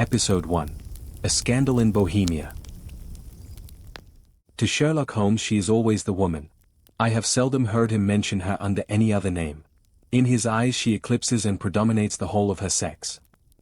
Episode 1. A Scandal in Bohemia. To Sherlock Holmes she is always the woman. I have seldom heard him mention her under any other name. In his eyes she eclipses and predominates the whole of her sex.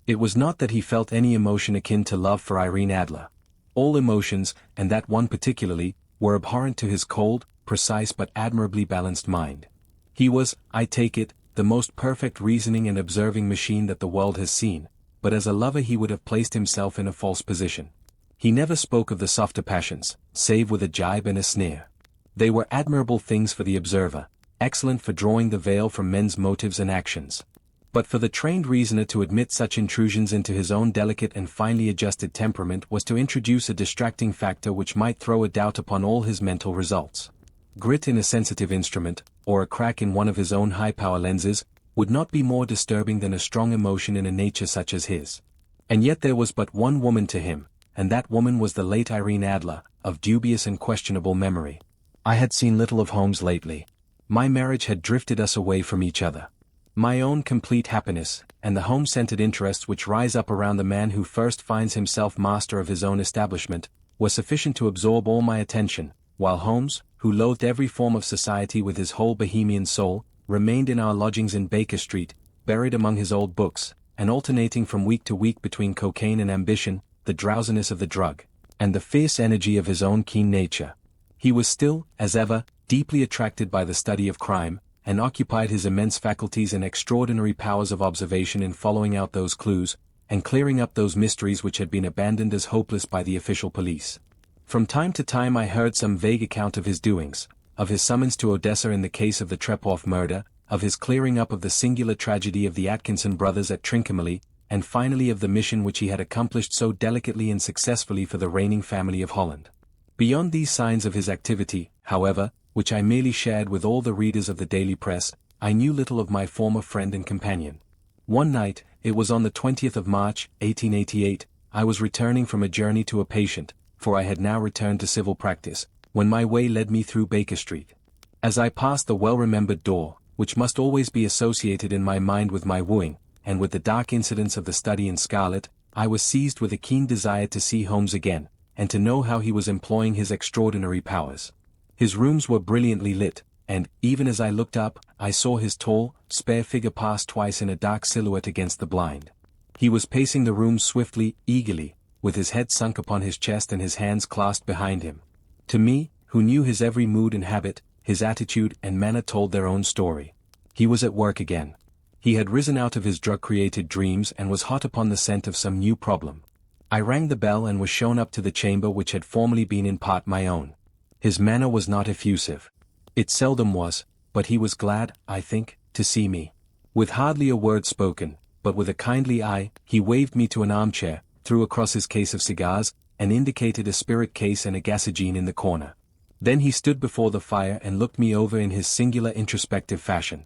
It was not that he felt any emotion akin to love for Irene Adler. All emotions, and that one particularly, were abhorrent to his cold, precise but admirably balanced mind. He was, I take it, the most perfect reasoning and observing machine that the world has seen, but as a lover he would have placed himself in a false position. He never spoke of the softer passions, save with a jibe and a sneer. They were admirable things for the observer, excellent for drawing the veil from men's motives and actions. But for the trained reasoner to admit such intrusions into his own delicate and finely adjusted temperament was to introduce a distracting factor which might throw a doubt upon all his mental results. Grit in a sensitive instrument, or a crack in one of his own high-power lenses, would not be more disturbing than a strong emotion in a nature such as his. And yet there was but one woman to him, and that woman was the late Irene Adler, of dubious and questionable memory. I had seen little of Holmes lately. My marriage had drifted us away from each other. My own complete happiness, and the home-centered interests which rise up around the man who first finds himself master of his own establishment, were sufficient to absorb all my attention, while Holmes, who loathed every form of society with his whole Bohemian soul, remained in our lodgings in Baker Street, buried among his old books, and alternating from week to week between cocaine and ambition, the drowsiness of the drug, and the fierce energy of his own keen nature. He was still, as ever, deeply attracted by the study of crime, and occupied his immense faculties and extraordinary powers of observation in following out those clues, and clearing up those mysteries which had been abandoned as hopeless by the official police. From time to time I heard some vague account of his doings, of his summons to Odessa in the case of the Trepoff murder, of his clearing up of the singular tragedy of the Atkinson brothers at Trincomalee, and finally of the mission which he had accomplished so delicately and successfully for the reigning family of Holland. Beyond these signs of his activity, however, which I merely shared with all the readers of the daily press, I knew little of my former friend and companion. One night, it was on the 20th of March, 1888, I was returning from a journey to a patient, for I had now returned to civil practice, when my way led me through Baker Street. As I passed the well-remembered door, which must always be associated in my mind with my wooing, and with the dark incidents of the study in scarlet, I was seized with a keen desire to see Holmes again, and to know how he was employing his extraordinary powers. His rooms were brilliantly lit, and, even as I looked up, I saw his tall, spare figure pass twice in a dark silhouette against the blind. He was pacing the room swiftly, eagerly, with his head sunk upon his chest and his hands clasped behind him. To me, who knew his every mood and habit, his attitude and manner told their own story. He was at work again. He had risen out of his drug-created dreams and was hot upon the scent of some new problem. I rang the bell and was shown up to the chamber which had formerly been in part my own. His manner was not effusive. It seldom was, but he was glad, I think, to see me. With hardly a word spoken, but with a kindly eye, he waved me to an armchair, threw across his case of cigars, and indicated a spirit case and a gasogene in the corner. Then he stood before the fire and looked me over in his singular introspective fashion.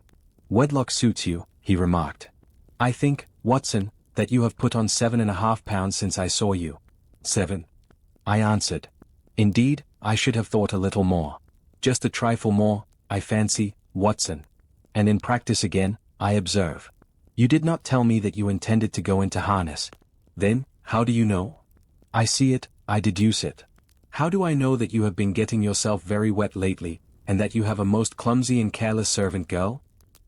"Wedlock suits you," he remarked. "I think, Watson, that you have put on 7.5 pounds since I saw you." "7," I answered. "Indeed, I should have thought a little more. Just a trifle more, I fancy, Watson. And in practice again, I observe. You did not tell me that you intended to go into harness. Then, how do you know?" "I see it, I deduce it." "How do I know that you have been getting yourself very wet lately, and that you have a most clumsy and careless servant girl?"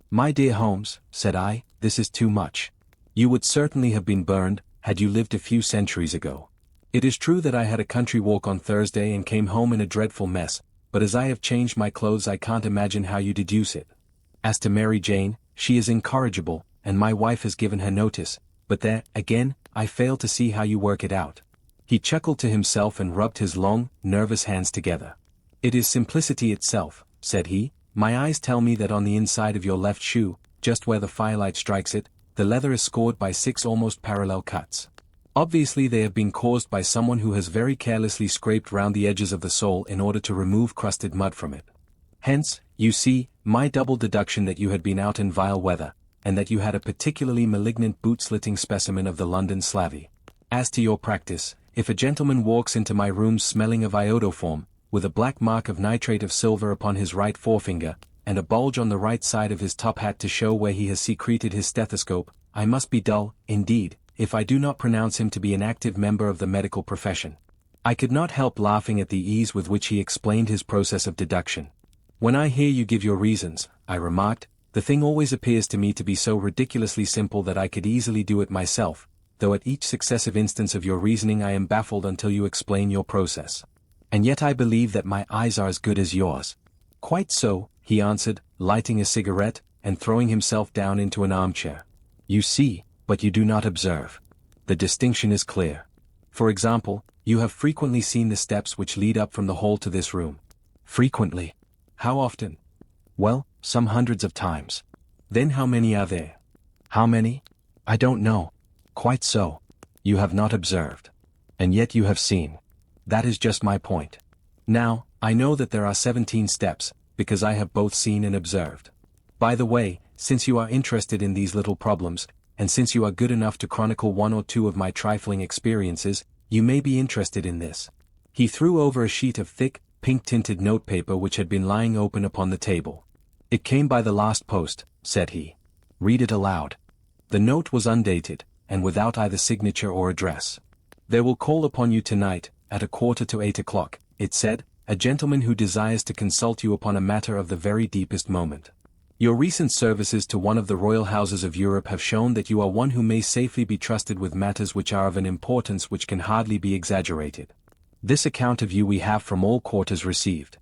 "My dear Holmes," said I, "this is too much. You would certainly have been burned, had you lived a few centuries ago. It is true that I had a country walk on Thursday and came home in a dreadful mess, but as I have changed my clothes I can't imagine how you deduce it. As to Mary Jane, she is incorrigible, and my wife has given her notice, but there, again, I fail to see how you work it out." He chuckled to himself and rubbed his long, nervous hands together. "It is simplicity itself," said he. "My eyes tell me that on the inside of your left shoe, just where the firelight strikes it, the leather is scored by 6 almost parallel cuts. Obviously they have been caused by someone who has very carelessly scraped round the edges of the sole in order to remove crusted mud from it. Hence, you see, my double deduction that you had been out in vile weather, and that you had a particularly malignant boot-slitting specimen of the London slavey. As to your practice, if a gentleman walks into my room smelling of iodoform, with a black mark of nitrate of silver upon his right forefinger, and a bulge on the right side of his top hat to show where he has secreted his stethoscope, I must be dull, indeed, if I do not pronounce him to be an active member of the medical profession. I could not help laughing at the ease with which he explained his process of deduction. When I hear you give your reasons, I remarked, the thing always appears to me to be so ridiculously simple that I could easily do it myself, though at each successive instance of your reasoning I am baffled until you explain your process. And yet I believe that my eyes are as good as yours. Quite so, he answered, lighting a cigarette, and throwing himself down into an armchair. You see, but you do not observe. The distinction is clear. For example, you have frequently seen the steps which lead up from the hall to this room. Frequently. How often? Well, some hundreds of times. Then how many are there? How many? I don't know. Quite so. You have not observed. And yet you have seen. That is just my point. Now, I know that there are 17 steps, because I have both seen and observed. By the way, since you are interested in these little problems, and since you are good enough to chronicle one or two of my trifling experiences, you may be interested in this. He threw over a sheet of thick, pink-tinted notepaper which had been lying open upon the table. It came by the last post, said he. Read it aloud. The note was undated, and without either signature or address. There will call upon you tonight, at 7:45, it said, a gentleman who desires to consult you upon a matter of the very deepest moment. Your recent services to one of the royal houses of Europe have shown that you are one who may safely be trusted with matters which are of an importance which can hardly be exaggerated. This account of you we have from all quarters received.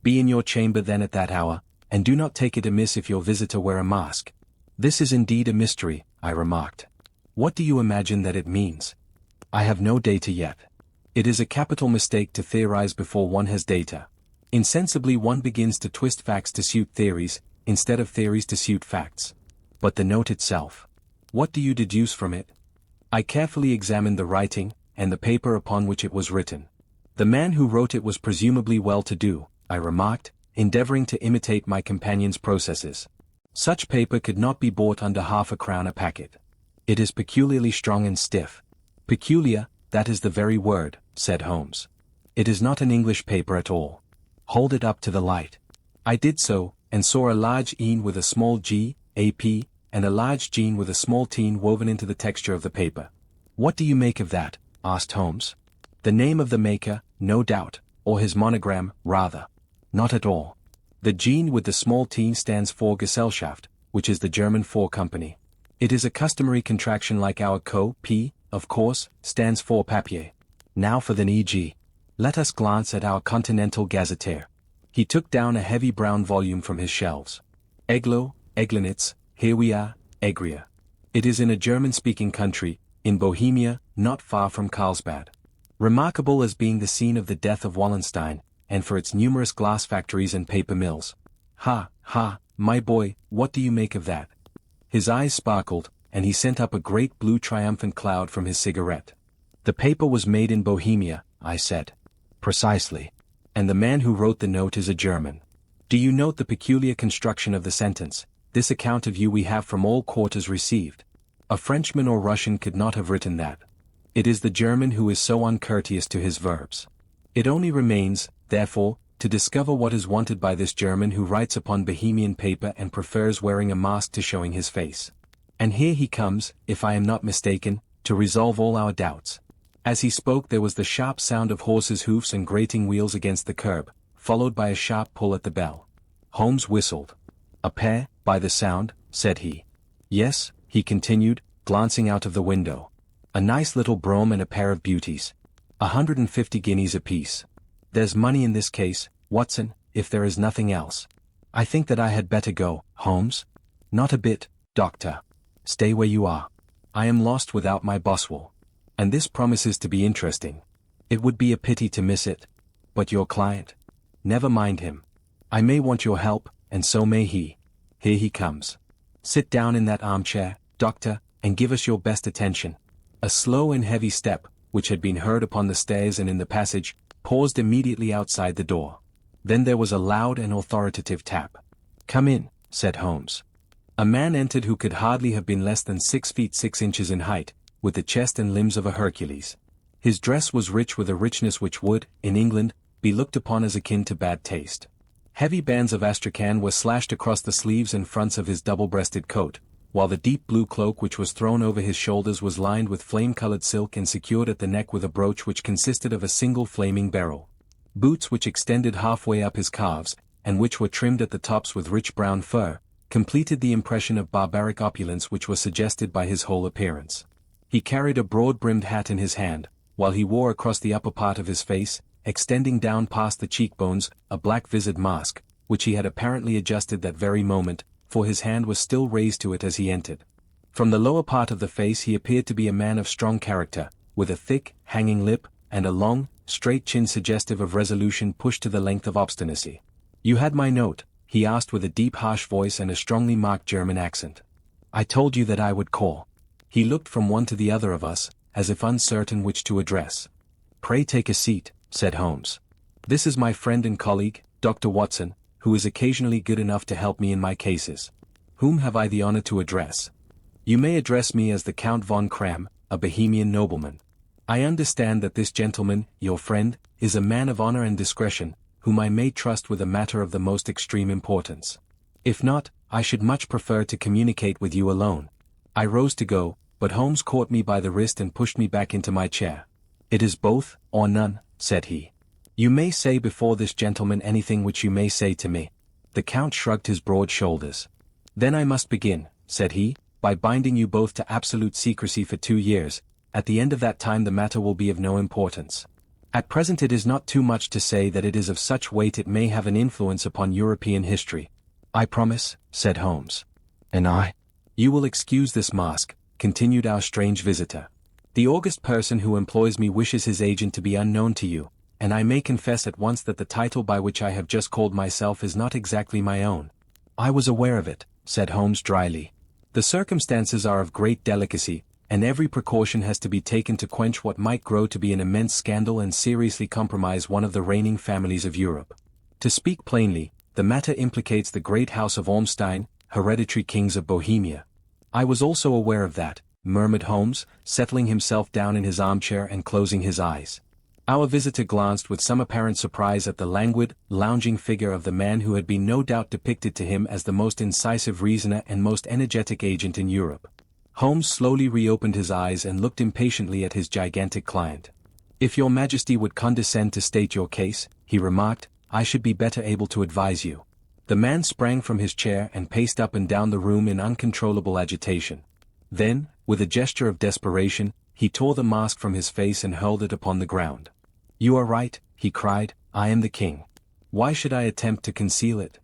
Be in your chamber then at that hour, and do not take it amiss if your visitor wear a mask. This is indeed a mystery, I remarked. What do you imagine that it means? I have no data yet. It is a capital mistake to theorize before one has data. Insensibly one begins to twist facts to suit theories, instead of theories to suit facts. But the note itself. What do you deduce from it? I carefully examined the writing, and the paper upon which it was written. The man who wrote it was presumably well-to-do, I remarked, endeavoring to imitate my companion's processes. Such paper could not be bought under £0.50 a packet. It is peculiarly strong and stiff. Peculiar, that is the very word, said Holmes. It is not an English paper at all. Hold it up to the light. I did so, and saw a large "een" with a small "g," AP, and a large "gene" with a small "teen" woven into the texture of the paper. What do you make of that? Asked Holmes. The name of the maker, no doubt, or his monogram, rather. Not at all. The "gene" with the small "teen" stands for Gesellschaft, which is the German for company. It is a customary contraction like our Co. P, of course, stands for papier. Now for the e.g. Let us glance at our Continental Gazetteer. He took down a heavy brown volume from his shelves. Eglo, Eglinitz, here we are, Egria. It is in a German-speaking country, in Bohemia, not far from Carlsbad. Remarkable as being the scene of the death of Wallenstein, and for its numerous glass factories and paper mills. Ha, my boy, what do you make of that? His eyes sparkled, and he sent up a great blue triumphant cloud from his cigarette. The paper was made in Bohemia, I said. Precisely. And the man who wrote the note is a German. Do you note the peculiar construction of the sentence, this account of you we have from all quarters received? A Frenchman or Russian could not have written that. It is the German who is so uncourteous to his verbs. It only remains, therefore, to discover what is wanted by this German who writes upon Bohemian paper and prefers wearing a mask to showing his face. And here he comes, if I am not mistaken, to resolve all our doubts. As he spoke there was the sharp sound of horses' hoofs and grating wheels against the curb, followed by a sharp pull at the bell. Holmes whistled. A pair, by the sound, said he. Yes, he continued, glancing out of the window. A nice little brougham and a pair of beauties. 150 guineas apiece. There's money in this case, Watson, if there is nothing else. I think that I had better go, Holmes. Not a bit, Doctor. Stay where you are. I am lost without my Boswell. And this promises to be interesting. It would be a pity to miss it. But your client? Never mind him. I may want your help, and so may he. Here he comes. Sit down in that armchair, Doctor, and give us your best attention. A slow and heavy step, which had been heard upon the stairs and in the passage, paused immediately outside the door. Then there was a loud and authoritative tap. Come in, said Holmes. A man entered who could hardly have been less than 6 feet 6 inches in height, with the chest and limbs of a Hercules. His dress was rich with a richness which would, in England, be looked upon as akin to bad taste. Heavy bands of astrakhan were slashed across the sleeves and fronts of his double-breasted coat, while the deep blue cloak which was thrown over his shoulders was lined with flame-colored silk and secured at the neck with a brooch which consisted of a single flaming beryl. Boots which extended halfway up his calves, and which were trimmed at the tops with rich brown fur, completed the impression of barbaric opulence which was suggested by his whole appearance. He carried a broad-brimmed hat in his hand, while he wore across the upper part of his face, extending down past the cheekbones, a black vised mask, which he had apparently adjusted that very moment, for his hand was still raised to it as he entered. From the lower part of the face he appeared to be a man of strong character, with a thick, hanging lip, and a long, straight chin suggestive of resolution pushed to the length of obstinacy. "You had my note?" he asked with a deep harsh voice and a strongly marked German accent. "I told you that I would call." He looked from one to the other of us, as if uncertain which to address. "Pray take a seat," said Holmes. "This is my friend and colleague, Dr. Watson, who is occasionally good enough to help me in my cases. Whom have I the honor to address?" "You may address me as the Count von Kram, a Bohemian nobleman. I understand that this gentleman, your friend, is a man of honor and discretion, whom I may trust with a matter of the most extreme importance. If not, I should much prefer to communicate with you alone." I rose to go, but Holmes caught me by the wrist and pushed me back into my chair. "It is both, or none," said he. "You may say before this gentleman anything which you may say to me." The Count shrugged his broad shoulders. "Then I must begin," said he, "by binding you both to absolute secrecy for 2 years. At the end of that time the matter will be of no importance. At present it is not too much to say that it is of such weight it may have an influence upon European history." "I promise," said Holmes. "And I?" "You will excuse this mask," continued our strange visitor. "The august person who employs me wishes his agent to be unknown to you, and I may confess at once that the title by which I have just called myself is not exactly my own." "I was aware of it," said Holmes dryly. "The circumstances are of great delicacy, and every precaution has to be taken to quench what might grow to be an immense scandal and seriously compromise one of the reigning families of Europe. To speak plainly, the matter implicates the great house of Ormstein, hereditary kings of Bohemia." "I was also aware of that," murmured Holmes, settling himself down in his armchair and closing his eyes. Our visitor glanced with some apparent surprise at the languid, lounging figure of the man who had been no doubt depicted to him as the most incisive reasoner and most energetic agent in Europe. Holmes slowly reopened his eyes and looked impatiently at his gigantic client. "If your Majesty would condescend to state your case," he remarked, "I should be better able to advise you." The man sprang from his chair and paced up and down the room in uncontrollable agitation. Then, with a gesture of desperation, he tore the mask from his face and hurled it upon the ground. "You are right," he cried, "I am the king. Why should I attempt to conceal it?"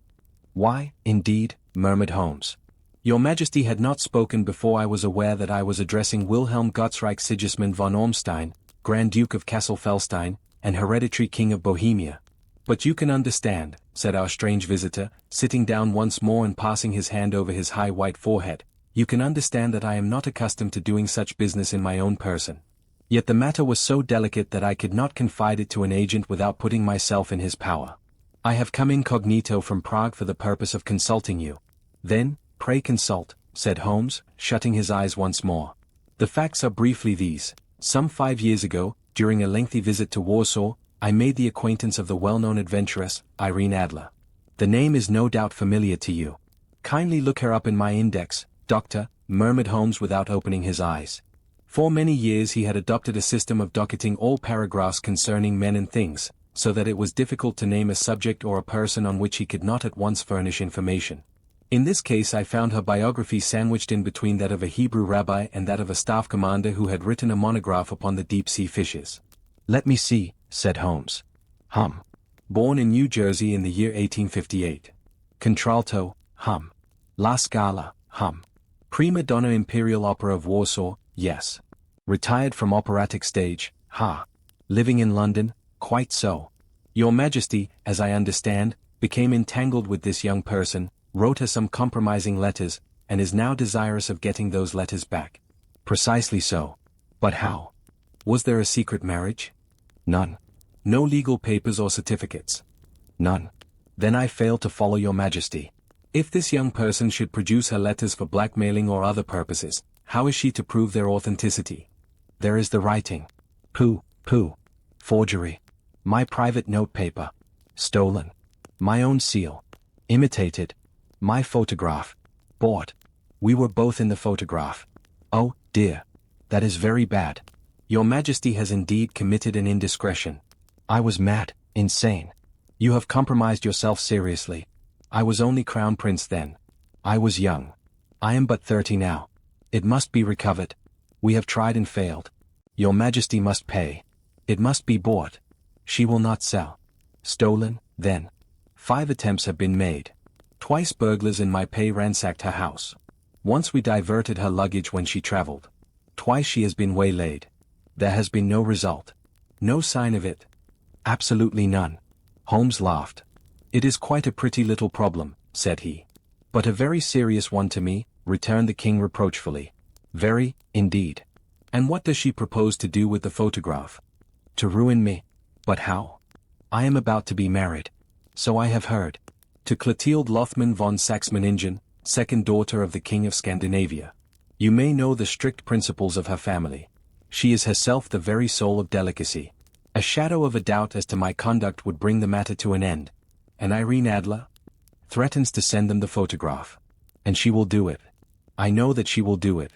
"Why, indeed?" murmured Holmes. "Your Majesty had not spoken before I was aware that I was addressing Wilhelm Gottsreich Sigismund von Ormstein, Grand Duke of Cassel-Felstein, and hereditary King of Bohemia. But you can understand," said our strange visitor, sitting down once more and passing his hand over his high white forehead, "you can understand that I am not accustomed to doing such business in my own person. Yet the matter was so delicate that I could not confide it to an agent without putting myself in his power. I have come incognito from Prague for the purpose of consulting you." "Then, pray consult," said Holmes, shutting his eyes once more. "The facts are briefly these. Some 5 years ago, during a lengthy visit to Warsaw, I made the acquaintance of the well-known adventuress, Irene Adler. The name is no doubt familiar to you. Kindly look her up in my index, Doctor," murmured Holmes without opening his eyes. For many years he had adopted a system of docketing all paragraphs concerning men and things, so that it was difficult to name a subject or a person on which he could not at once furnish information. In this case I found her biography sandwiched in between that of a Hebrew rabbi and that of a staff commander who had written a monograph upon the deep-sea fishes. "Let me see," said Holmes. Born in New Jersey in the year 1858. Contralto, La Scala, Prima donna Imperial Opera of Warsaw, yes. Retired from operatic stage, Living in London, quite so. Your Majesty, as I understand, became entangled with this young person, wrote her some compromising letters, and is now desirous of getting those letters back." "Precisely so. But how? Was there a secret marriage?" "None." "No legal papers or certificates?" "None." "Then I fail to follow your Majesty. If this young person should produce her letters for blackmailing or other purposes, how is she to prove their authenticity?" "There is the writing." Pooh. "Forgery." "My private notepaper." "Stolen." "My own seal." "Imitated." "My photograph." "Bought." We were both in the photograph. Oh, dear. That is very bad. Your Majesty has indeed committed an indiscretion. I was mad, insane. You have compromised yourself seriously. I was only Crown Prince then. I was young. I am but 30 now. It must be recovered. We have tried and failed. Your Majesty must pay. It must be bought. She will not sell. Stolen, then. 5 attempts have been made. Twice burglars in my pay ransacked her house. Once we diverted her luggage when she traveled. Twice she has been waylaid. There has been no result. No sign of it. Absolutely none. Holmes laughed. It is quite a pretty little problem, said he. But a very serious one to me, returned the king reproachfully. Very, indeed. And what does she propose to do with the photograph? To ruin me. But how? I am about to be married. So I have heard. To Clotilde Lothman von Saxe-Meiningen, second daughter of the King of Scandinavia. You may know the strict principles of her family. She is herself the very soul of delicacy. A shadow of a doubt as to my conduct would bring the matter to an end. And Irene Adler threatens to send them the photograph. And she will do it. I know that she will do it.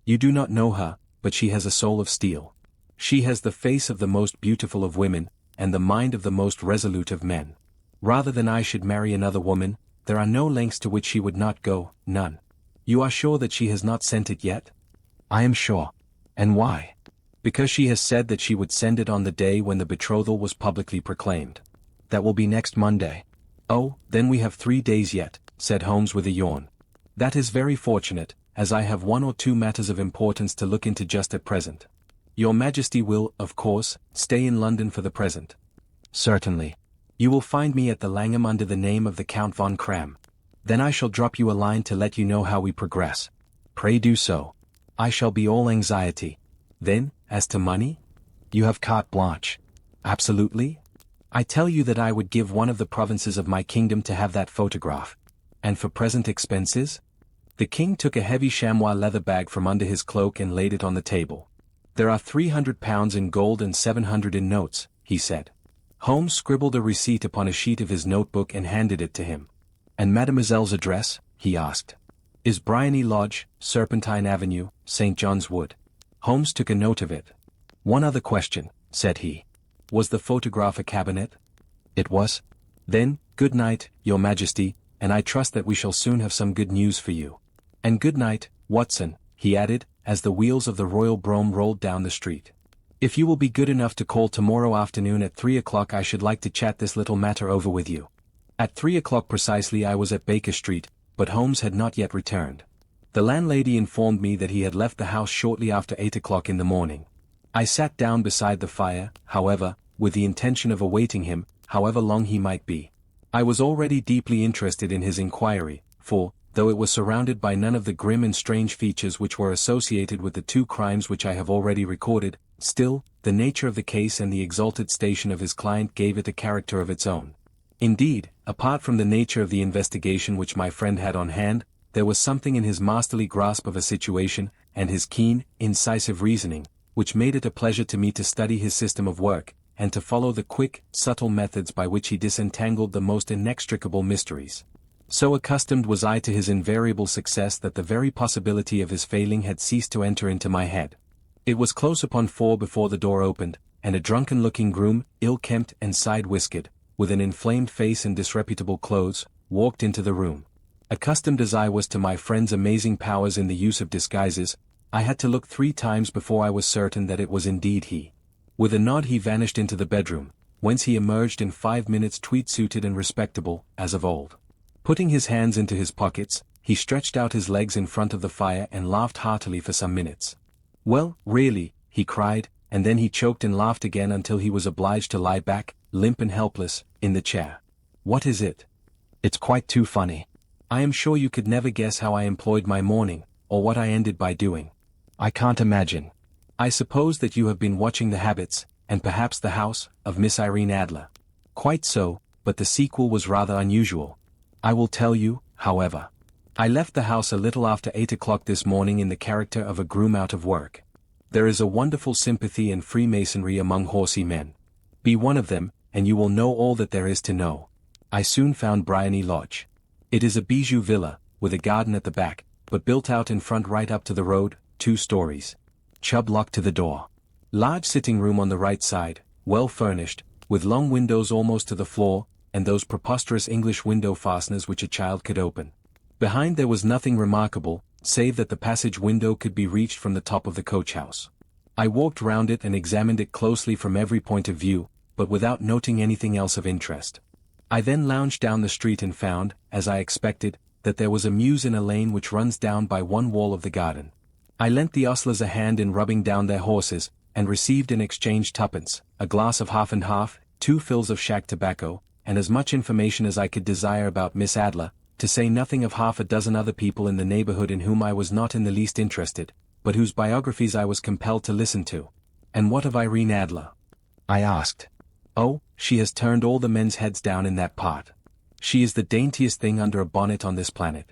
You do not know her, but she has a soul of steel. She has the face of the most beautiful of women, and the mind of the most resolute of men. Rather than I should marry another woman, there are no lengths to which she would not go, none. You are sure that she has not sent it yet? I am sure. And why? Because she has said that she would send it on the day when the betrothal was publicly proclaimed. That will be next Monday. Oh, then we have 3 days yet, said Holmes with a yawn. That is very fortunate, as I have 1 or 2 matters of importance to look into just at present. Your Majesty will, of course, stay in London for the present. Certainly. You will find me at the Langham under the name of the Count von Cram. Then I shall drop you a line to let you know how we progress. Pray do so. I shall be all anxiety. Then, as to money? You have carte blanche. Absolutely? I tell you that I would give one of the provinces of my kingdom to have that photograph. And for present expenses? The king took a heavy chamois leather bag from under his cloak and laid it on the table. There are £300 in gold and 700 in notes, he said. Holmes scribbled a receipt upon a sheet of his notebook and handed it to him. And Mademoiselle's address? He asked. Is Bryony Lodge, Serpentine Avenue, St. John's Wood. Holmes took a note of it. One other question, said he. Was the photograph a cabinet? It was. Then, good night, Your Majesty, and I trust that we shall soon have some good news for you. And good night, Watson, he added, as the wheels of the royal brougham rolled down the street. If you will be good enough to call tomorrow afternoon at 3 o'clock, I should like to chat this little matter over with you. At 3 o'clock precisely I was at Baker Street, but Holmes had not yet returned. The landlady informed me that he had left the house shortly after 8 o'clock in the morning. I sat down beside the fire, however, with the intention of awaiting him, however long he might be. I was already deeply interested in his inquiry, for, though it was surrounded by none of the grim and strange features which were associated with the 2 crimes which I have already recorded, still, the nature of the case and the exalted station of his client gave it a character of its own. Indeed, apart from the nature of the investigation which my friend had on hand, there was something in his masterly grasp of a situation, and his keen, incisive reasoning, which made it a pleasure to me to study his system of work, and to follow the quick, subtle methods by which he disentangled the most inextricable mysteries. So accustomed was I to his invariable success that the very possibility of his failing had ceased to enter into my head. It was close upon 4 before the door opened, and a drunken-looking groom, ill-kempt and side-whiskered, with an inflamed face and disreputable clothes, walked into the room. Accustomed as I was to my friend's amazing powers in the use of disguises, I had to look 3 times before I was certain that it was indeed he. With a nod he vanished into the bedroom, whence he emerged in 5 minutes tweed-suited and respectable, as of old. Putting his hands into his pockets, he stretched out his legs in front of the fire and laughed heartily for some minutes. Well, really, he cried, and then he choked and laughed again until he was obliged to lie back, limp and helpless, in the chair. What is it? It's quite too funny. I am sure you could never guess how I employed my morning, or what I ended by doing. I can't imagine. I suppose that you have been watching the habits, and perhaps the house, of Miss Irene Adler. Quite so, but the sequel was rather unusual. I will tell you, however. I left the house a little after 8 o'clock this morning in the character of a groom out of work. There is a wonderful sympathy and freemasonry among horsey men. Be one of them, and you will know all that there is to know. I soon found Bryony Lodge. It is a bijou villa, with a garden at the back, but built out in front right up to the road, 2 stories. Chubb locked to the door. Large sitting room on the right side, well furnished, with long windows almost to the floor, and those preposterous English window fasteners which a child could open. Behind there was nothing remarkable, save that the passage window could be reached from the top of the coach house. I walked round it and examined it closely from every point of view, but without noting anything else of interest. I then lounged down the street and found, as I expected, that there was a mews in a lane which runs down by one wall of the garden. I lent the ostlers a hand in rubbing down their horses, and received in exchange 2d, a glass of half and half, 2 fills of shag tobacco, and as much information as I could desire about Miss Adler, to say nothing of half a dozen other people in the neighborhood in whom I was not in the least interested, but whose biographies I was compelled to listen to. "And what of Irene Adler?" I asked. "Oh, she has turned all the men's heads down in that part. She is the daintiest thing under a bonnet on this planet.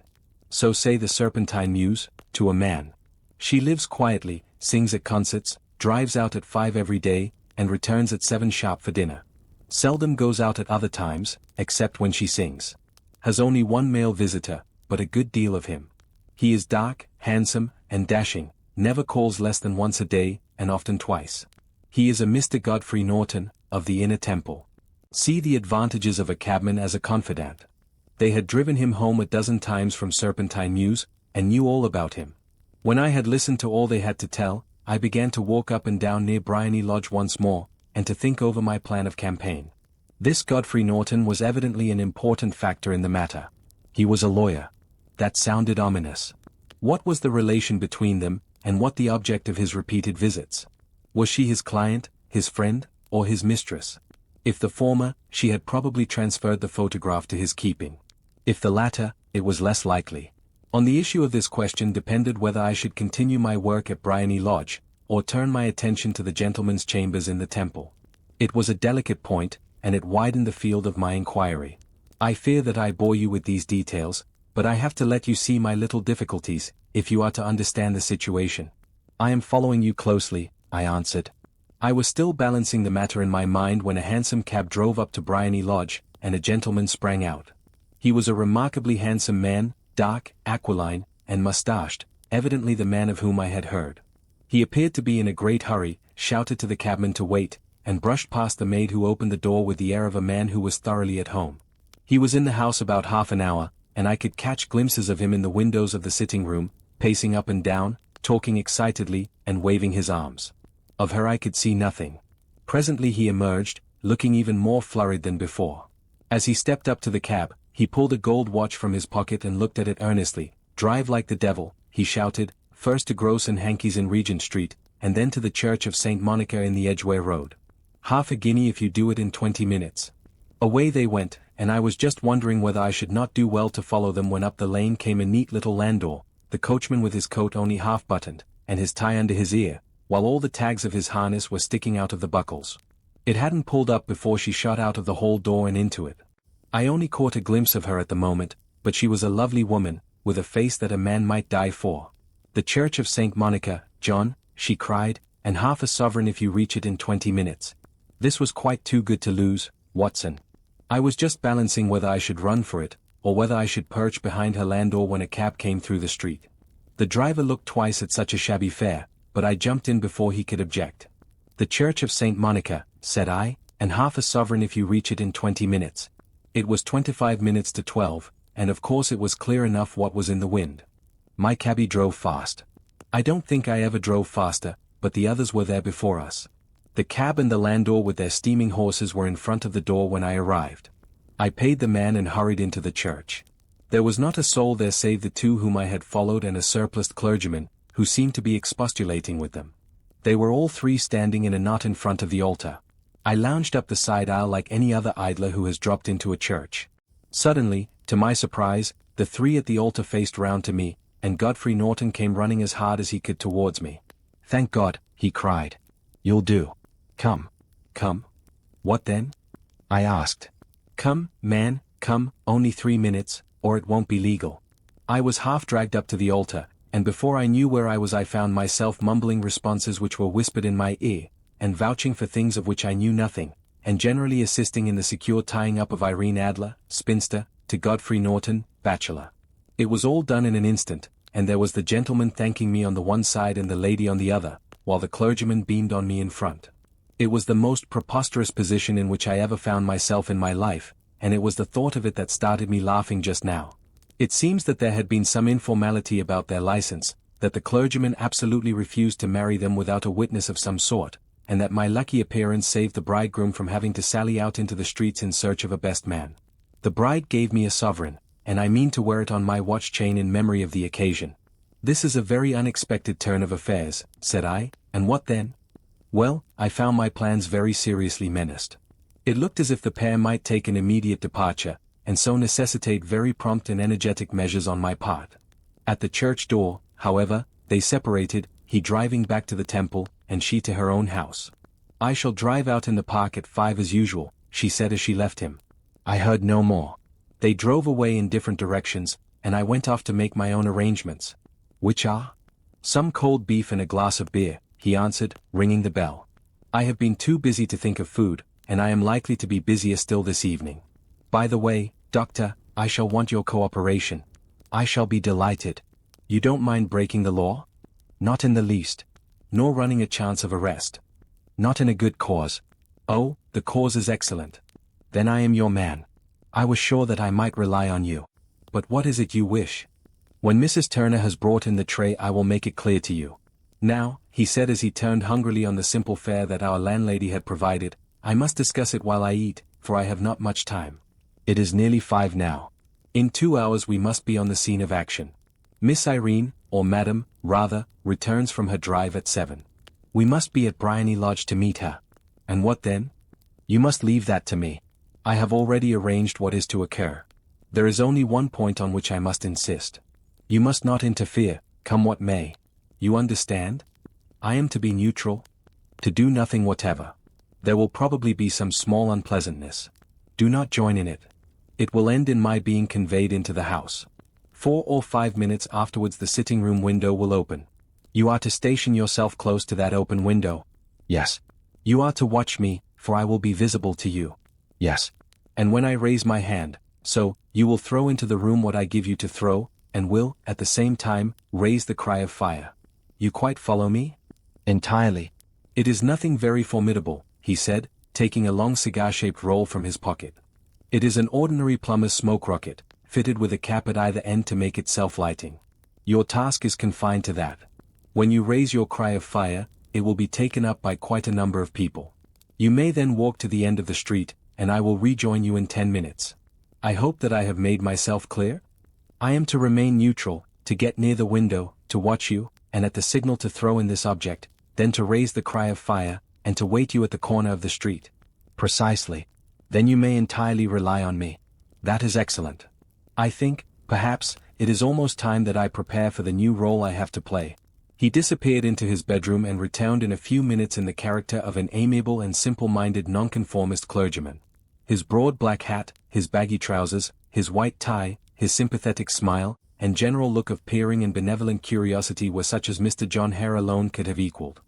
So say the Serpentine Mews, to a man. She lives quietly, sings at concerts, drives out at 5 every day, and returns at 7 sharp for dinner. Seldom goes out at other times, except when she sings. Has only 1 male visitor, but a good deal of him. He is dark, handsome, and dashing, never calls less than once a day, and often twice. He is a Mr. Godfrey Norton, of the Inner Temple. See the advantages of a cabman as a confidant. They had driven him home a dozen times from Serpentine Mews, and knew all about him. When I had listened to all they had to tell, I began to walk up and down near Briony Lodge once more, and to think over my plan of campaign. This Godfrey Norton was evidently an important factor in the matter. He was a lawyer. That sounded ominous. What was the relation between them, and what the object of his repeated visits? Was she his client, his friend, or his mistress? If the former, she had probably transferred the photograph to his keeping. If the latter, it was less likely. On the issue of this question depended whether I should continue my work at Briony Lodge, or turn my attention to the gentlemen's chambers in the Temple. It was a delicate point, and it widened the field of my inquiry. I fear that I bore you with these details, but I have to let you see my little difficulties, if you are to understand the situation. "I am following you closely," I answered. I was still balancing the matter in my mind when a hansom cab drove up to Briony Lodge, and a gentleman sprang out. He was a remarkably handsome man, dark, aquiline, and mustached, evidently the man of whom I had heard. He appeared to be in a great hurry, shouted to the cabman to wait, and brushed past the maid who opened the door with the air of a man who was thoroughly at home. He was in the house about half an hour, and I could catch glimpses of him in the windows of the sitting room, pacing up and down, talking excitedly, and waving his arms. Of her I could see nothing. Presently he emerged, looking even more flurried than before. As he stepped up to the cab, he pulled a gold watch from his pocket and looked at it earnestly. "Drive like the devil," he shouted, "first to Gross and Hankey's in Regent Street, and then to the Church of St. Monica in the Edgware Road. Half a guinea if you do it in 20 minutes. Away they went, and I was just wondering whether I should not do well to follow them when up the lane came a neat little landau, the coachman with his coat only half buttoned, and his tie under his ear, while all the tags of his harness were sticking out of the buckles. It hadn't pulled up before she shot out of the hall door and into it. I only caught a glimpse of her at the moment, but she was a lovely woman, with a face that a man might die for. "The Church of St. Monica, John," she cried, "and half a sovereign if you reach it in 20 minutes. This was quite too good to lose, Watson." I was just balancing whether I should run for it, or whether I should perch behind her landau when a cab came through the street. The driver looked twice at such a shabby fare, but I jumped in before he could object. "The Church of St. Monica," said I, "and half a sovereign if you reach it in 20 minutes. It was 25 minutes to 12, and of course it was clear enough what was in the wind. My cabby drove fast. I don't think I ever drove faster, but the others were there before us. The cab and the landau with their steaming horses were in front of the door when I arrived. I paid the man and hurried into the church. There was not a soul there save the 2 whom I had followed and a surpliced clergyman, who seemed to be expostulating with them. They were all 3 standing in a knot in front of the altar. I lounged up the side aisle like any other idler who has dropped into a church. Suddenly, to my surprise, the 3 at the altar faced round to me, and Godfrey Norton came running as hard as he could towards me. "Thank God," he cried. "You'll do. Come. Come." "What then?" I asked. "Come, man, come, only 3 minutes, or it won't be legal." I was half dragged up to the altar, and before I knew where I was I found myself mumbling responses which were whispered in my ear, and vouching for things of which I knew nothing, and generally assisting in the secure tying up of Irene Adler, spinster, to Godfrey Norton, bachelor. It was all done in an instant, and there was the gentleman thanking me on the one side and the lady on the other, while the clergyman beamed on me in front. It was the most preposterous position in which I ever found myself in my life, and it was the thought of it that started me laughing just now. It seems that there had been some informality about their license, that the clergyman absolutely refused to marry them without a witness of some sort, and that my lucky appearance saved the bridegroom from having to sally out into the streets in search of a best man. The bride gave me a sovereign, and I mean to wear it on my watch chain in memory of the occasion. This is a very unexpected turn of affairs, said I, and what then? Well, I found my plans very seriously menaced. It looked as if the pair might take an immediate departure, and so necessitate very prompt and energetic measures on my part. At the church door, however, they separated, he driving back to the temple, and she to her own house. I shall drive out in the park at 5 as usual, she said as she left him. I heard no more. They drove away in different directions, and I went off to make my own arrangements. Which are? Some cold beef and a glass of beer, he answered, ringing the bell. I have been too busy to think of food, and I am likely to be busier still this evening. By the way, Doctor, I shall want your cooperation. I shall be delighted. You don't mind breaking the law? Not in the least. Nor running a chance of arrest. Not in a good cause. Oh, the cause is excellent. Then I am your man. I was sure that I might rely on you. But what is it you wish? When Mrs. Turner has brought in the tray I will make it clear to you. Now, he said as he turned hungrily on the simple fare that our landlady had provided, I must discuss it while I eat, for I have not much time. It is nearly 5 now. In 2 hours we must be on the scene of action. Miss Irene, or Madam, rather, returns from her drive at 7. We must be at Briony Lodge to meet her. And what then? You must leave that to me. I have already arranged what is to occur. There is only one point on which I must insist. You must not interfere, come what may. You understand? I am to be neutral. To do nothing whatever. There will probably be some small unpleasantness. Do not join in it. It will end in my being conveyed into the house. 4 or 5 minutes afterwards the sitting-room window will open. You are to station yourself close to that open window. Yes. You are to watch me, for I will be visible to you. Yes. And when I raise my hand, so, you will throw into the room what I give you to throw, and will, at the same time, raise the cry of fire. You quite follow me? Entirely. It is nothing very formidable, he said, taking a long cigar-shaped roll from his pocket. It is an ordinary plumber's smoke rocket, fitted with a cap at either end to make it self-lighting. Your task is confined to that. When you raise your cry of fire, it will be taken up by quite a number of people. You may then walk to the end of the street, and I will rejoin you in 10 minutes. I hope that I have made myself clear? I am to remain neutral, to get near the window, to watch you, and at the signal to throw in this object, then to raise the cry of fire, and to wait you at the corner of the street. Precisely. Then you may entirely rely on me. That is excellent. I think, perhaps, it is almost time that I prepare for the new role I have to play. He disappeared into his bedroom and returned in a few minutes in the character of an amiable and simple-minded nonconformist clergyman. His broad black hat, his baggy trousers, his white tie, his sympathetic smile, and general look of peering and benevolent curiosity were such as Mr. John Hare alone could have equalled.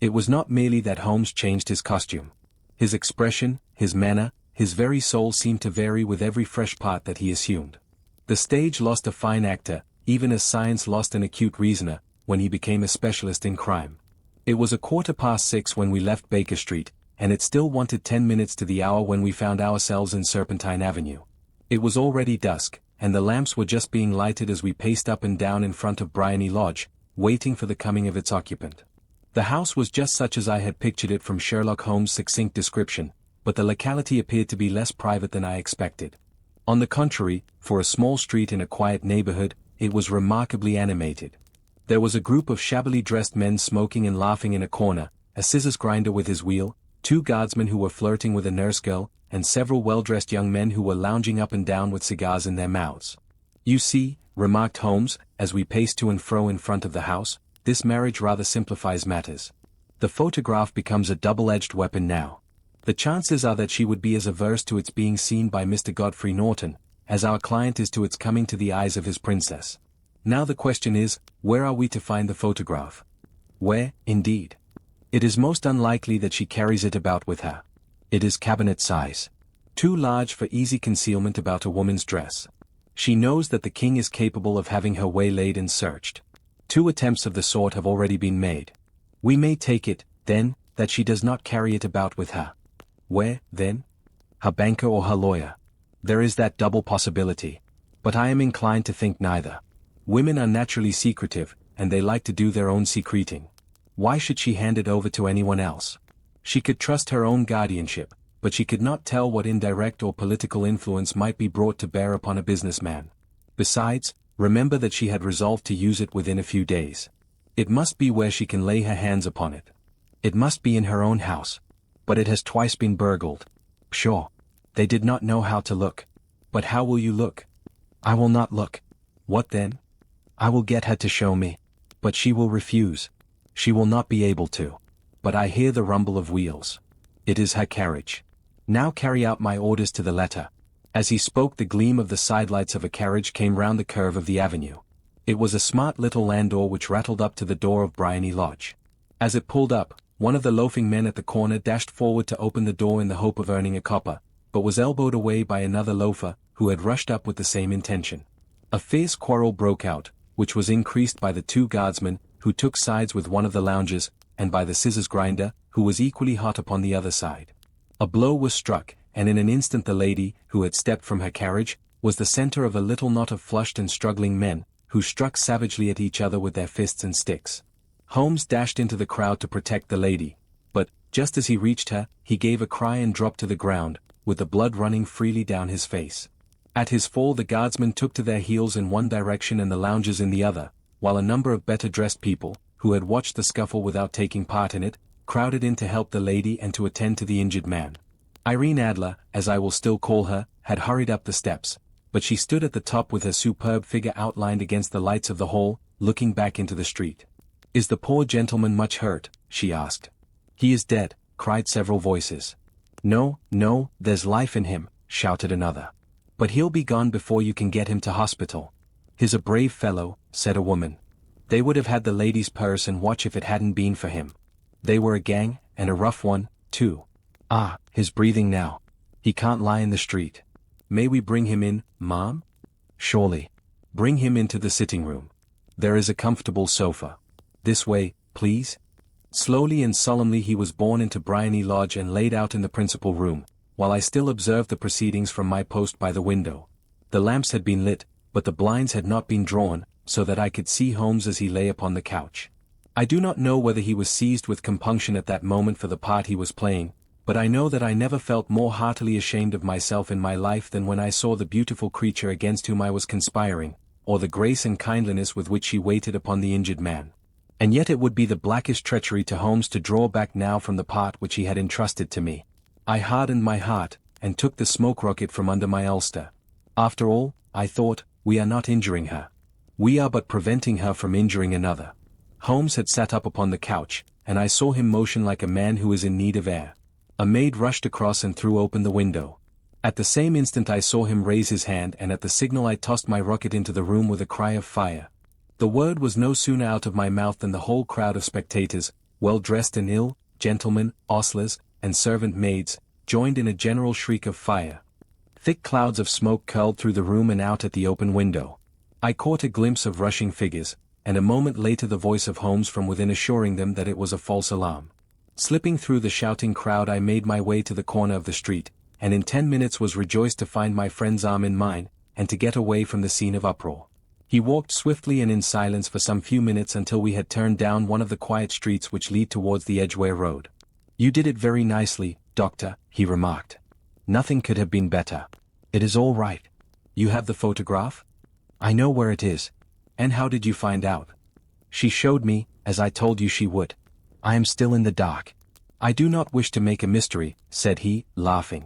It was not merely that Holmes changed his costume. His expression, his manner, his very soul seemed to vary with every fresh part that he assumed. The stage lost a fine actor, even as science lost an acute reasoner, when he became a specialist in crime. It was 6:15 when we left Baker Street, and it still wanted 10 minutes to the hour when we found ourselves in Serpentine Avenue. It was already dusk, and the lamps were just being lighted as we paced up and down in front of Briony Lodge, waiting for the coming of its occupant. The house was just such as I had pictured it from Sherlock Holmes' succinct description, but the locality appeared to be less private than I expected. On the contrary, for a small street in a quiet neighborhood, it was remarkably animated. There was a group of shabbily dressed men smoking and laughing in a corner, a scissors grinder with his wheel, 2 guardsmen who were flirting with a nurse girl, and several well-dressed young men who were lounging up and down with cigars in their mouths. You see, remarked Holmes, as we paced to and fro in front of the house, this marriage rather simplifies matters. The photograph becomes a double-edged weapon now. The chances are that she would be as averse to its being seen by Mr. Godfrey Norton, as our client is to its coming to the eyes of his princess. Now the question is, where are we to find the photograph? Where, indeed? It is most unlikely that she carries it about with her. It is cabinet size. Too large for easy concealment about a woman's dress. She knows that the king is capable of having her waylaid and searched. 2 attempts of the sort have already been made. We may take it, then, that she does not carry it about with her. Where, then? Her banker or her lawyer? There is that double possibility. But I am inclined to think neither. Women are naturally secretive, and they like to do their own secreting. Why should she hand it over to anyone else? She could trust her own guardianship, but she could not tell what indirect or political influence might be brought to bear upon a businessman. Besides, remember that she had resolved to use it within a few days. It must be where she can lay her hands upon it. It must be in her own house. But it has twice been burgled. Pshaw! They did not know how to look. But how will you look? I will not look. What then? I will get her to show me. But she will refuse. She will not be able to. But I hear the rumble of wheels. It is her carriage. Now carry out my orders to the letter. As he spoke, the gleam of the sidelights of a carriage came round the curve of the avenue. It was a smart little landau which rattled up to the door of Briony Lodge. As it pulled up, one of the loafing men at the corner dashed forward to open the door in the hope of earning a copper, but was elbowed away by another loafer, who had rushed up with the same intention. A fierce quarrel broke out, which was increased by the 2 guardsmen, who took sides with one of the loungers, and by the scissors grinder, who was equally hot upon the other side. A blow was struck, and in an instant the lady, who had stepped from her carriage, was the center of a little knot of flushed and struggling men, who struck savagely at each other with their fists and sticks. Holmes dashed into the crowd to protect the lady, but, just as he reached her, he gave a cry and dropped to the ground, with the blood running freely down his face. At his fall the guardsmen took to their heels in one direction and the loungers in the other, while a number of better-dressed people, who had watched the scuffle without taking part in it, crowded in to help the lady and to attend to the injured man. Irene Adler, as I will still call her, had hurried up the steps, but she stood at the top with her superb figure outlined against the lights of the hall, looking back into the street. "Is the poor gentleman much hurt?" she asked. "He is dead," cried several voices. "No, no, there's life in him," shouted another. "But he'll be gone before you can get him to hospital." "He's a brave fellow," said a woman. "They would have had the lady's purse and watch if it hadn't been for him. They were a gang, and a rough one, too. Ah, his breathing now. He can't lie in the street. May we bring him in, ma'am?" "Surely. Bring him into the sitting room. There is a comfortable sofa. This way, please." Slowly and solemnly he was borne into Briony Lodge and laid out in the principal room, while I still observed the proceedings from my post by the window. The lamps had been lit, but the blinds had not been drawn, so that I could see Holmes as he lay upon the couch. I do not know whether he was seized with compunction at that moment for the part he was playing, but I know that I never felt more heartily ashamed of myself in my life than when I saw the beautiful creature against whom I was conspiring, or the grace and kindliness with which she waited upon the injured man. And yet it would be the blackest treachery to Holmes to draw back now from the part which he had entrusted to me. I hardened my heart, and took the smoke rocket from under my ulster. After all, I thought, we are not injuring her. We are but preventing her from injuring another. Holmes had sat up upon the couch, and I saw him motion like a man who is in need of air. A maid rushed across and threw open the window. At the same instant I saw him raise his hand, and at the signal I tossed my rocket into the room with a cry of fire. The word was no sooner out of my mouth than the whole crowd of spectators, well dressed and ill, gentlemen, ostlers, and servant maids, joined in a general shriek of fire. Thick clouds of smoke curled through the room and out at the open window. I caught a glimpse of rushing figures, and a moment later the voice of Holmes from within assuring them that it was a false alarm. Slipping through the shouting crowd I made my way to the corner of the street, and in 10 minutes was rejoiced to find my friend's arm in mine, and to get away from the scene of uproar. He walked swiftly and in silence for some few minutes until we had turned down one of the quiet streets which lead towards the Edgware Road. "You did it very nicely, Doctor," he remarked. "Nothing could have been better. It is all right. You have the photograph?" "I know where it is." "And how did you find out?" "She showed me, as I told you she would. I am still in the dark." "I do not wish to make a mystery," said he, laughing.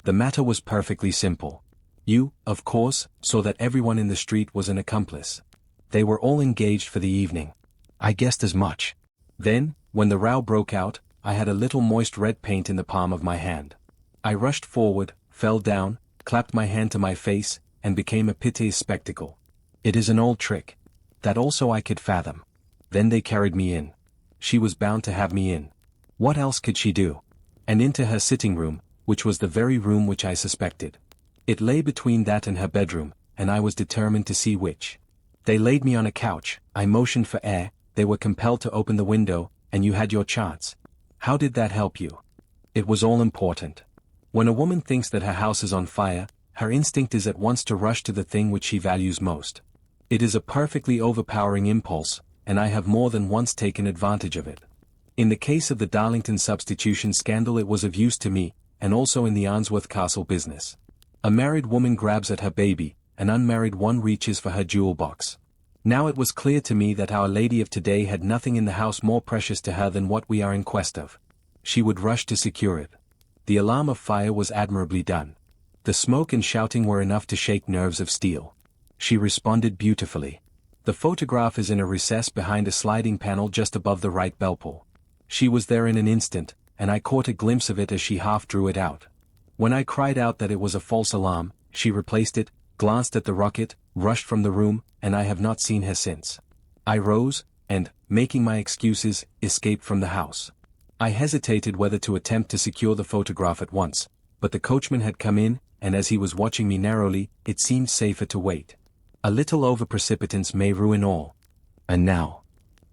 "The matter was perfectly simple. You, of course, saw that everyone in the street was an accomplice. They were all engaged for the evening. I guessed as much. Then, when the row broke out, I had a little moist red paint in the palm of my hand. I rushed forward, fell down, clapped my hand to my face, and became a piteous spectacle. It is an old trick. That also I could fathom. Then they carried me in. She was bound to have me in. What else could she do? And into her sitting room, which was the very room which I suspected. It lay between that and her bedroom, and I was determined to see which. They laid me on a couch, I motioned for air, they were compelled to open the window, and you had your chance. How did that help you? It was all important. When a woman thinks that her house is on fire, her instinct is at once to rush to the thing which she values most. It is a perfectly overpowering impulse, and I have more than once taken advantage of it. In the case of the Darlington substitution scandal it was of use to me, and also in the Arnsworth Castle business. A married woman grabs at her baby, an unmarried one reaches for her jewel box. Now it was clear to me that Our Lady of today had nothing in the house more precious to her than what we are in quest of. She would rush to secure it. The alarm of fire was admirably done. The smoke and shouting were enough to shake nerves of steel. She responded beautifully. The photograph is in a recess behind a sliding panel just above the right bell pull. She was there in an instant, and I caught a glimpse of it as she half drew it out. When I cried out that it was a false alarm, she replaced it, glanced at the rocket, rushed from the room, and I have not seen her since. I rose, and, making my excuses, escaped from the house. I hesitated whether to attempt to secure the photograph at once, but the coachman had come in, and as he was watching me narrowly, it seemed safer to wait. A little over-precipitance may ruin all. And now?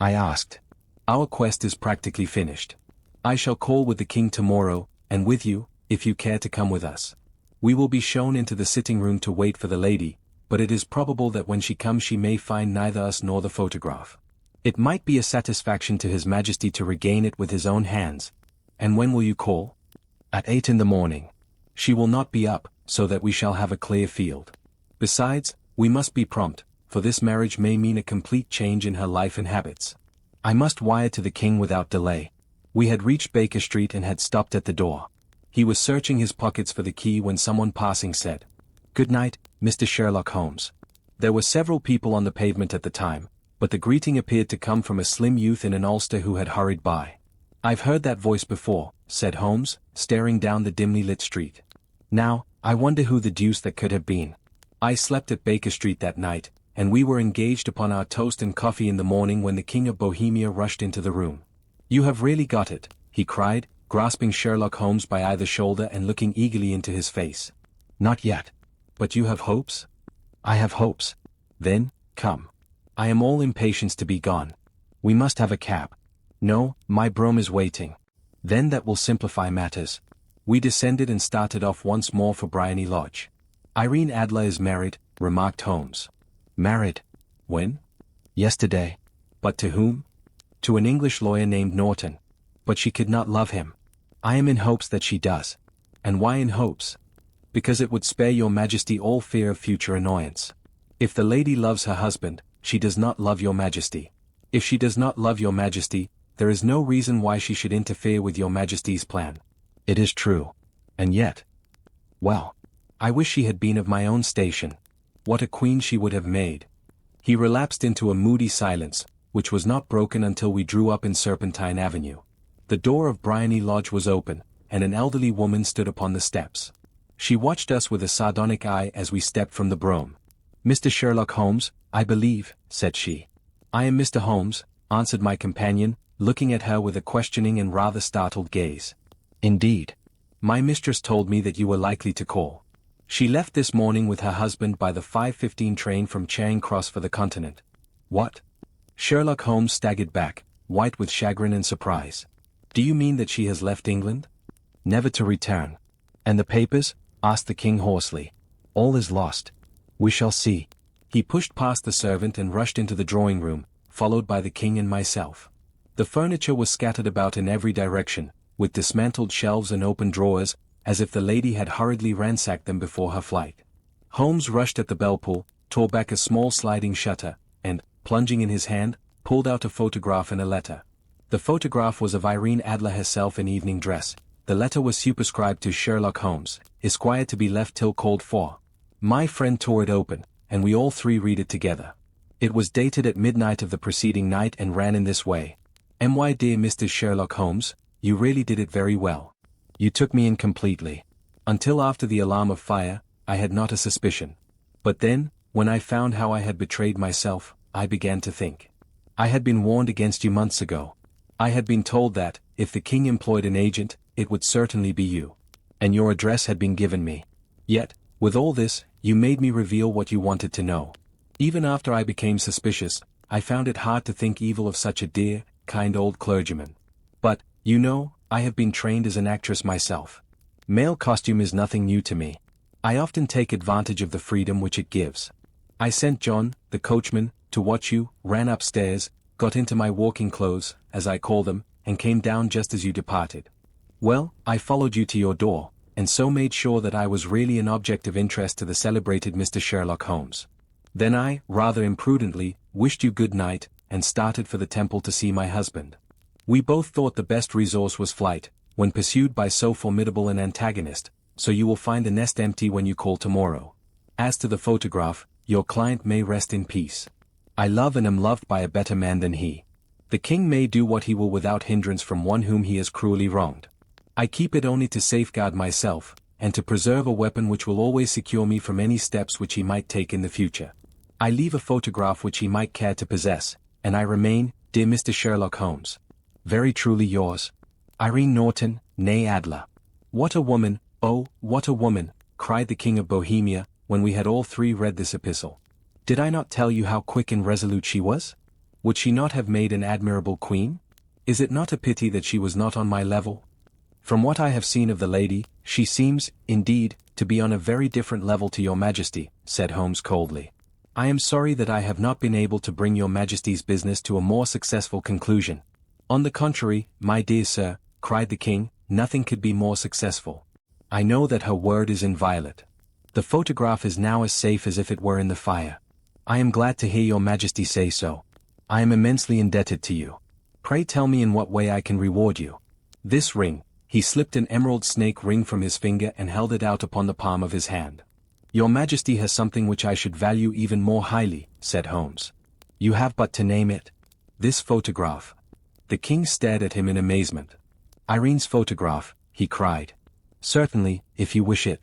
I asked. Our quest is practically finished. I shall call with the king tomorrow, and with you, if you care to come with us. We will be shown into the sitting room to wait for the lady, but it is probable that when she comes she may find neither us nor the photograph. It might be a satisfaction to His Majesty to regain it with his own hands. And when will you call? At 8 in the morning. She will not be up, so that we shall have a clear field. Besides, we must be prompt, for this marriage may mean a complete change in her life and habits. I must wire to the king without delay. We had reached Baker Street and had stopped at the door. He was searching his pockets for the key when someone passing said, "Good night, Mr. Sherlock Holmes." There were several people on the pavement at the time, but the greeting appeared to come from a slim youth in an ulster who had hurried by. "I've heard that voice before," said Holmes, staring down the dimly lit street. "Now, I wonder who the deuce that could have been. I slept at Baker Street that night, and we were engaged upon our toast and coffee in the morning when the King of Bohemia rushed into the room. You have really got it," he cried, grasping Sherlock Holmes by either shoulder and looking eagerly into his face. "Not yet. But you have hopes?" "I have hopes." "Then, come. I am all impatience to be gone. We must have a cab." "No, my brougham is waiting." "Then that will simplify matters." We descended and started off once more for Briony Lodge. "Irene Adler is married," remarked Holmes. "Married? When?" "Yesterday." "But to whom?" "To an English lawyer named Norton. But she could not love him." "I am in hopes that she does." "And why in hopes?" "Because it would spare your Majesty all fear of future annoyance. If the lady loves her husband, she does not love your Majesty. If she does not love your Majesty, there is no reason why she should interfere with your Majesty's plan." "It is true. And yet—" "Well, I wish she had been of my own station. What a queen she would have made." He relapsed into a moody silence, which was not broken until we drew up in Serpentine Avenue. The door of Briony Lodge was open, and an elderly woman stood upon the steps. She watched us with a sardonic eye as we stepped from the brougham. "Mr. Sherlock Holmes, I believe," said she. "I am Mr. Holmes," answered my companion, looking at her with a questioning and rather startled gaze. "Indeed. My mistress told me that you were likely to call. She left this morning with her husband by the 5:15 train from Charing Cross for the Continent." "What?" Sherlock Holmes staggered back, white with chagrin and surprise. "Do you mean that she has left England?" "Never to return." "And the papers?" asked the king hoarsely. "All is lost. We shall see." He pushed past the servant and rushed into the drawing-room, followed by the king and myself. The furniture was scattered about in every direction, with dismantled shelves and open drawers, as if the lady had hurriedly ransacked them before her flight. Holmes rushed at the bell-pull, tore back a small sliding shutter, and, plunging in his hand, pulled out a photograph and a letter. The photograph was of Irene Adler herself in evening dress. The letter was superscribed to Sherlock Holmes, Esquire, to be left till called for. My friend tore it open, and we all three read it together. It was dated at midnight of the preceding night and ran in this way. "My dear Mr. Sherlock Holmes, you really did it very well. You took me in completely. Until after the alarm of fire, I had not a suspicion. But then, when I found how I had betrayed myself, I began to think. I had been warned against you months ago. I had been told that, if the king employed an agent, it would certainly be you. And your address had been given me. Yet, with all this, You made me reveal what you wanted to know. Even after I became suspicious, I found it hard to think evil of such a dear, kind old clergyman. But, you know, I have been trained as an actress myself. Male costume is nothing new to me. I often take advantage of the freedom which it gives. I sent John, the coachman, to watch you, ran upstairs, got into my walking clothes, as I call them, and came down just as you departed. Well, I followed you to your door, and so made sure that I was really an object of interest to the celebrated Mr. Sherlock Holmes. Then I, rather imprudently, wished you good night, and started for the temple to see my husband. We both thought the best resource was flight, when pursued by so formidable an antagonist, so you will find the nest empty when you call tomorrow. As to the photograph, your client may rest in peace. I love and am loved by a better man than he. The king may do what he will without hindrance from one whom he has cruelly wronged. I keep it only to safeguard myself, and to preserve a weapon which will always secure me from any steps which he might take in the future. I leave a photograph which he might care to possess, and I remain, dear Mr. Sherlock Holmes, very truly yours, Irene Norton, née Adler. What a woman, oh, what a woman, cried the King of Bohemia, when we had all three read this epistle. Did I not tell you how quick and resolute she was? Would she not have made an admirable queen? Is it not a pity that she was not on my level? From what I have seen of the lady, she seems, indeed, to be on a very different level to your Majesty, said Holmes coldly. I am sorry that I have not been able to bring your Majesty's business to a more successful conclusion. On the contrary, my dear sir, cried the king, nothing could be more successful. I know that her word is inviolate. The photograph is now as safe as if it were in the fire. I am glad to hear your Majesty say so. I am immensely indebted to you. Pray tell me in what way I can reward you. This ring. He slipped an emerald snake ring from his finger and held it out upon the palm of his hand. Your Majesty has something which I should value even more highly, said Holmes. You have but to name it. This photograph. The king stared at him in amazement. Irene's photograph, he cried. Certainly, if you wish it.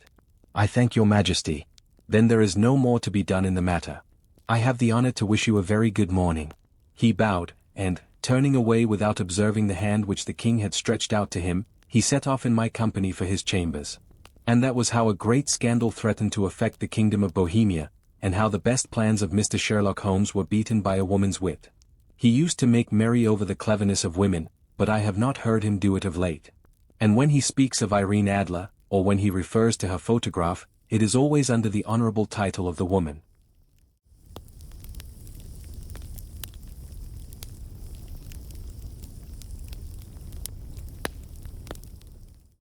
I thank your Majesty. Then there is no more to be done in the matter. I have the honor to wish you a very good morning. He bowed, and, turning away without observing the hand which the king had stretched out to him, he set off in my company for his chambers. And that was how a great scandal threatened to affect the kingdom of Bohemia, and how the best plans of Mr. Sherlock Holmes were beaten by a woman's wit. He used to make merry over the cleverness of women, but I have not heard him do it of late. And when he speaks of Irene Adler, or when he refers to her photograph, it is always under the honorable title of the woman.